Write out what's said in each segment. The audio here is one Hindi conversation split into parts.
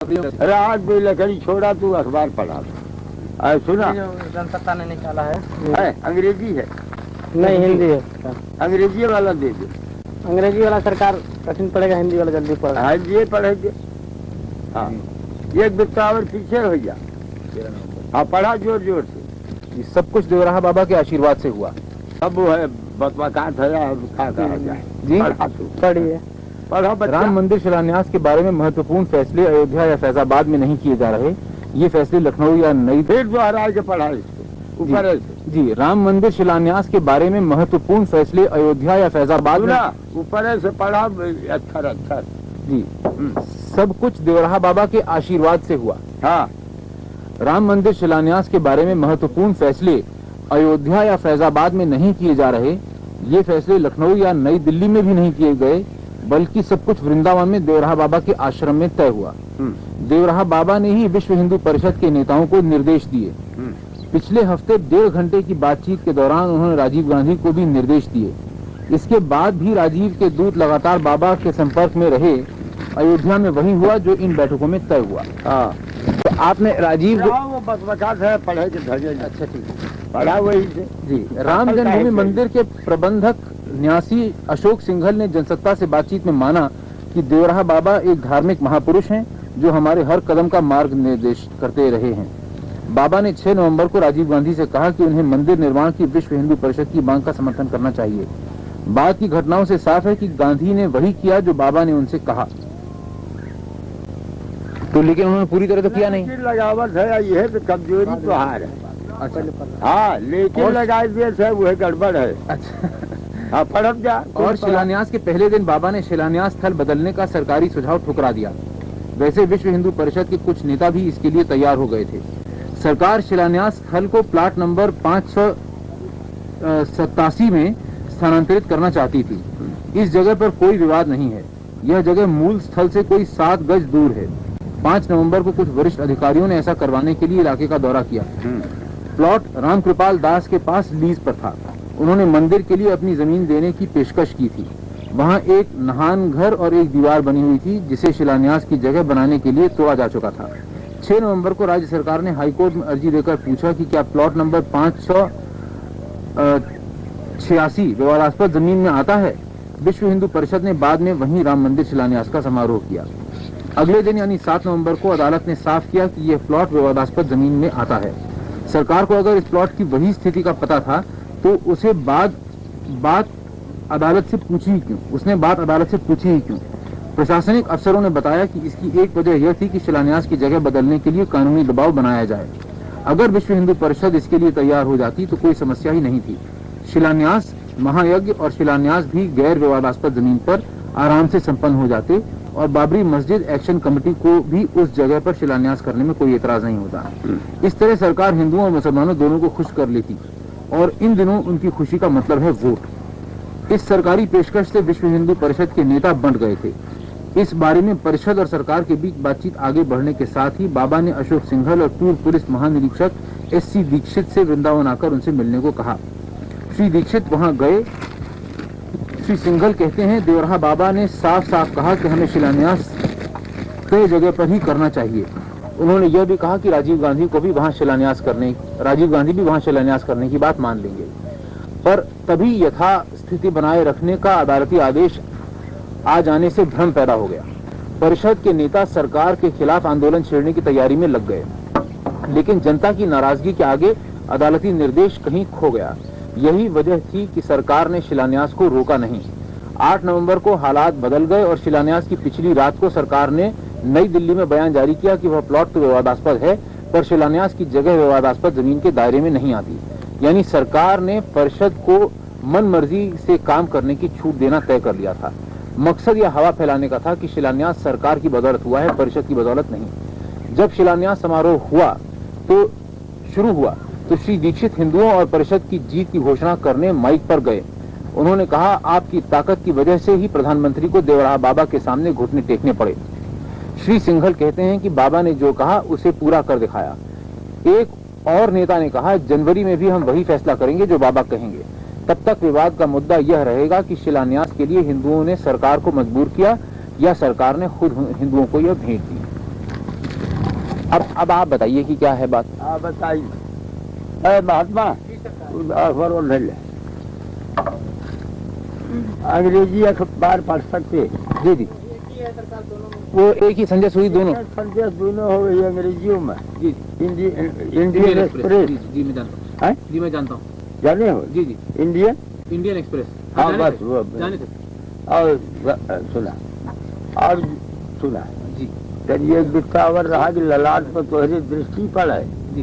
रात भी लकड़ी छोड़ा तू अखबार पढ़ा सुना जनसत्ता ने निकाला है अंग्रेजी है नहीं हिंदी है। अंग्रेजी वाला दे दे। अंग्रेजी वाला सरकार कठिन पड़ेगा, हिंदी वाला जल्दी पड़ेगा। हाँ ये पढ़ेंगे। हाँ एक बितावर पीछे हो गया। हाँ पढ़ा जोर जोर से। सब कुछ देवराहा बाबा के आशीर्वाद से हुआ। सब वो है बकवास है जी पढ़िए पढ़ा। राम मंदिर शिलान्यास के बारे में महत्वपूर्ण फैसले अयोध्या या फैजाबाद में नहीं किए जा रहे। ये फैसले लखनऊ या नई फिर दोहरा के पढ़ा इसको ऊपर जी। राम मंदिर शिलान्यास के बारे में महत्वपूर्ण फैसले अयोध्या या फैजाबाद में ऊपर से पढ़ा। अच्छा अच्छा जी। सब कुछ देवराहा बाबा के आशीर्वाद से हुआ। हाँ राम मंदिर शिलान्यास के बारे में महत्वपूर्ण फैसले अयोध्या या फैजाबाद में नहीं किए जा रहे। ये फैसले लखनऊ या नई दिल्ली में भी नहीं किए गए, बल्कि सब कुछ वृंदावन में देवराहा बाबा के आश्रम में तय हुआ। देवराहा बाबा ने ही विश्व हिंदू परिषद के नेताओं को निर्देश दिए। पिछले हफ्ते 1.5 घंटे की बातचीत के दौरान उन्होंने राजीव गांधी को भी निर्देश दिए। इसके बाद भी राजीव के दूत लगातार बाबा के संपर्क में रहे। अयोध्या में वही हुआ जो इन बैठकों में तय हुआ। तो आपने राजीव वो बकवास है पढ़े के धजे। अच्छा ठीक है, पढ़ा वही से जी। राम जन्मभूमि मंदिर के प्रबंधक न्यासी अशोक सिंघल ने जनसत्ता से बातचीत में माना कि देवराहा बाबा एक धार्मिक महापुरुष हैं जो हमारे हर कदम का मार्ग निर्देश करते रहे हैं। बाबा ने 6 नवंबर को राजीव गांधी से कहा कि उन्हें मंदिर निर्माण की विश्व हिंदू परिषद की मांग का समर्थन करना चाहिए। बाद की घटनाओं से साफ है कि गांधी ने वही किया जो बाबा ने उनसे कहा। तो लेकिन उन्होंने पूरी तरह तो किया नहीं। लगावट है, यह तो कमजोरी तो हार है। अच्छा हाँ लेकिन लगाए दिए वह गड़बड़ है। अच्छा हाँ पढ़ब जा। और शिलान्यास के पहले दिन बाबा ने शिलान्यास स्थल बदलने का सरकारी सुझाव ठुकरा दिया। वैसे विश्व हिंदू परिषद के कुछ नेता भी इसके लिए तैयार हो गए थे। सरकार शिलान्यास स्थल को प्लाट नंबर 587 में स्थानांतरित करना चाहती थी। इस जगह पर कोई विवाद नहीं है। यह जगह मूल स्थल से कोई 7 गज दूर है। 5 नवंबर को कुछ वरिष्ठ अधिकारियों ने ऐसा करवाने के लिए इलाके का दौरा किया। प्लॉट रामकृपाल दास के पास लीज पर था। उन्होंने मंदिर के लिए अपनी जमीन देने की पेशकश की थी। वहां एक नहान घर और एक दीवार बनी हुई थी जिसे शिलान्यास की जगह बनाने के लिए तोड़ा जा चुका था। 6 नवंबर को राज्य सरकार ने हाईकोर्ट में अर्जी देकर पूछा कि क्या प्लॉट नंबर 586 विवादास्पद जमीन में आता है। विश्व हिंदू परिषद ने बाद में वहीं राम मंदिर शिलान्यास का समारोह किया। अगले दिन यानी 7 नवंबर को अदालत ने साफ किया कि यह प्लॉट विवादास्पद जमीन में आता है। सरकार को अगर इस प्लॉट की वही स्थिति का पता था तो उसे बात अदालत से पूछी ही क्यों? उसने बात अदालत से पूछी ही क्यों? प्रशासनिक अफसरों ने बताया कि इसकी एक वजह यह थी कि शिलान्यास की जगह बदलने के लिए कानूनी दबाव बनाया जाए। अगर विश्व हिंदू परिषद इसके लिए तैयार हो जाती तो कोई समस्या ही नहीं थी। शिलान्यास महायज्ञ और शिलान्यास भी गैर विवादास्पद जमीन पर आराम से संपन्न हो जाते और बाबरी मस्जिद एक्शन कमेटी को भी उस जगह पर शिलान्यास करने में कोई एतराज नहीं होता। इस तरह सरकार हिंदुओं और मुसलमानों दोनों को खुश कर लेती और इन दिनों उनकी खुशी का मतलब है वोट। इस सरकारी पेशकश से विश्व हिंदू परिषद के नेता बंट गए थे। इस बारे में परिषद और सरकार के बीच बातचीत आगे बढ़ने के साथ ही बाबा ने अशोक सिंघल और पूर्व पुलिस महानिरीक्षक SC दीक्षित से वृंदावन आकर उनसे मिलने को कहा। श्री दीक्षित वहां गए। श्री सिंघल कहते हैं देवराहा बाबा ने साफ साफ कहा कि हमें शिलान्यास तय जगह पर ही करना चाहिए। उन्होंने यह भी कहा कि राजीव गांधी भी वहां शिलान्यास करने की बात मान लेंगे, पर तभी यथास्थिति बनाए रखने का अदालती आदेश आ जाने से भ्रम पैदा हो गया। परिषद के नेता सरकार के खिलाफ आंदोलन छेड़ने की तैयारी में लग गए, लेकिन जनता की नाराजगी के आगे अदालती निर्देश कहीं खो गया। यही वजह थी कि सरकार ने शिलान्यास को रोका नहीं। 8 नवंबर को हालात बदल गए और शिलान्यास की पिछली रात को सरकार ने नई दिल्ली में बयान जारी किया कि वह प्लॉट तो विवादास्पद है पर शिलान्यास की जगह विवादास्पद जमीन के दायरे में नहीं आती। यानी सरकार ने परिषद को मन मर्जी से काम करने की छूट देना तय कर लिया था। मकसद यह हवा फैलाने का था कि शिलान्यास सरकार की बदौलत हुआ है, परिषद की बदौलत नहीं। जब शिलान्यास समारोह शुरू हुआ तो श्री दीक्षित हिंदुओं और परिषद की जीत की घोषणा करने माइक पर गए। उन्होंने कहा, आपकी ताकत की वजह से ही प्रधानमंत्री को देवराहा बाबा के सामने घुटने टेकने पड़े। श्री सिंघल कहते हैं कि बाबा ने जो कहा उसे पूरा कर दिखाया। एक और नेता ने कहा, जनवरी में भी हम वही फैसला करेंगे जो बाबा कहेंगे। तब तक विवाद का मुद्दा यह रहेगा कि शिलान्यास के लिए हिंदुओं ने सरकार को मजबूर किया या सरकार ने खुद हिंदुओं को यह भेंट दी। अब आप बताइए कि क्या है बात। हाँ बताइए। अरे महात्मा अखबार और ले ले। अंग्रेजी अखबार पढ़ सकते? जी जी, वो एक ही संजय सूरी दोनों। संदेश दोनों हो गई अंग्रेजियों में। जी इंडियन एक्सप्रेस। जी मैं जानता हूँ। हैं? जी मैं जानता हूँ। जाने हो? जी जी, इंडियन एक्सप्रेस। हाँ बस वो जाने थे। और सुना और सुना जी जब ये बिस्तावर रहा कि ललाट पर तोहरी दृष्टि पड़े, जी,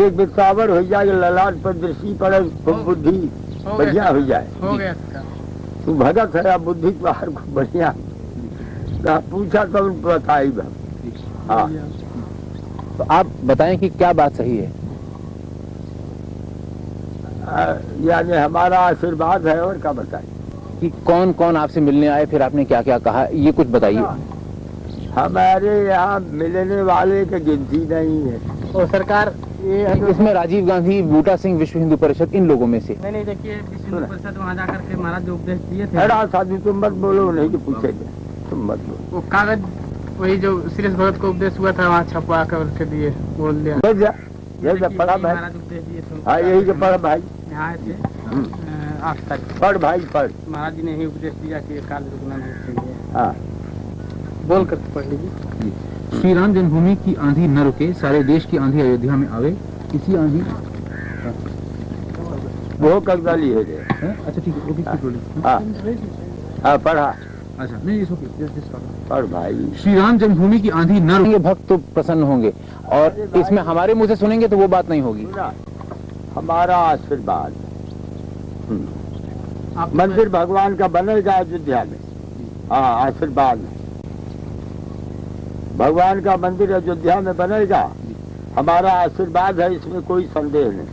एक बिस्तावर हो जाए कि ललाट पर दृष्टि पड़े तो बुद्धि बढ़िया हो जाए। हो गया तू भगत है बुद्धि बाहर को बढ़िया पूछा तो बताई। हाँ तो आप बताएं कि क्या बात सही है। यानी हमारा आशीर्वाद है और क्या बताए कि कौन कौन आपसे मिलने आए, फिर आपने क्या क्या कहा, ये कुछ बताइए। हमारे यहाँ मिलने वाले की गिनती नहीं है। और सरकार ये इसमें राजीव गांधी, बूटा सिंह, विश्व हिंदू परिषद, इन लोगों में से। नहीं देखिए, विश्व हिंदू परिषद वहाँ जाकर के महाराज जो उपदेश दिए थे। अरे साधु तुम मत बोलो, नहीं तो पूछेंगे, तुम मत बोलो। वो कागज वही जो श्रीश भगत को उपदेश हुआ था वहाँ छपवा कर के दिए, बोल दिया। बस जा जैसे पढ़ा भाई। महाराज उपदेश दिए थे। हाँ यही के पढ़ भाई। यहाँ आए थे 8 तारीख। पढ़ भाई पढ़। महाराज जी ने ही उपदेश दिया कि काल रुकना नहीं चाहिए। हाँ बोल कर पढ़ लीजिए। श्री राम जन्मभूमि की आंधी न रुके, सारे देश की आंधी अयोध्या में आवे। इसी आंधी। वो कगदाली है जे। अच्छा ठीक है, वो भी बोलिए। हाँ हाँ पढ़ा। अच्छा नहीं, इसको पढ़ भाई। श्री राम जन्मभूमि की आंधी न रुके, भक्त तो प्रसन्न होंगे, और इसमें हमारे मुंह से सुनेंगे तो वो बात नहीं होगी। हमारा आशीर्वाद मंदिर भगवान का बनेगा अयोध्या में। हाँ आशीर्वाद भगवान का मंदिर अयोध्या में बनेगा, हमारा आशीर्वाद है, इसमें कोई संदेह नहीं।